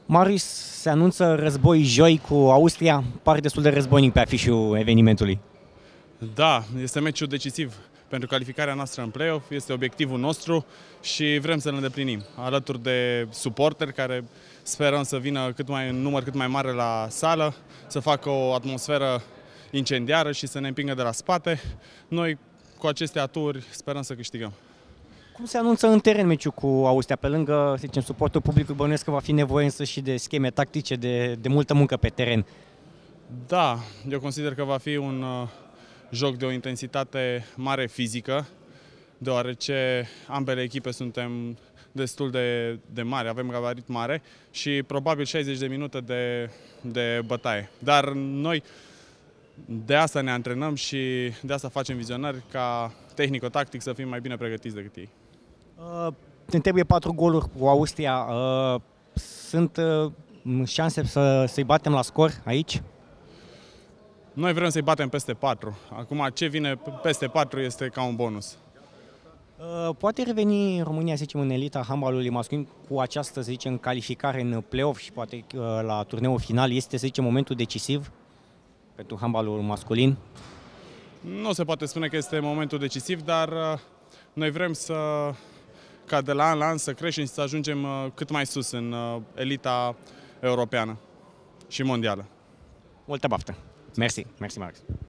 Marius, se anunță război joi cu Austria, pare destul de războinic pe afișul evenimentului. Da, este meciul decisiv pentru calificarea noastră în play-off, este obiectivul nostru și vrem să-l îndeplinim. Alături de suporteri care sperăm să vină în număr cât mai mare la sală, să facă o atmosferă incendiară și să ne împingă de la spate. Noi cu aceste aturi sperăm să câștigăm. Cum se anunță în teren meciul cu Austria? Pe lângă, să zicem, suportul publicului, bănuiesc că va fi nevoie însă și de scheme tactice, de multă muncă pe teren. Da, eu consider că va fi un joc de o intensitate mare fizică, deoarece ambele echipe suntem destul de mari, avem gabarit mare și probabil 60 de minute de bătaie. Dar noi de asta ne antrenăm și de asta facem vizionări ca tehnico-tactic să fim mai bine pregătiți decât ei. Ne trebuie 4 goluri cu Austria. Sunt șanse să-i batem la scor aici? Noi vrem să-i batem peste 4. Acum, ce vine peste 4 este ca un bonus. Poate reveni România, să zicem, în elita handbalului masculin cu această, să zicem, calificare în play-off și poate la turneul final este, să zicem, momentul decisiv pentru handbalul masculin? Nu se poate spune că este momentul decisiv, dar noi vrem ca de la an la an să creștem și să ajungem cât mai sus în elita europeană și mondială. Multă baftă! Mersi, Marius!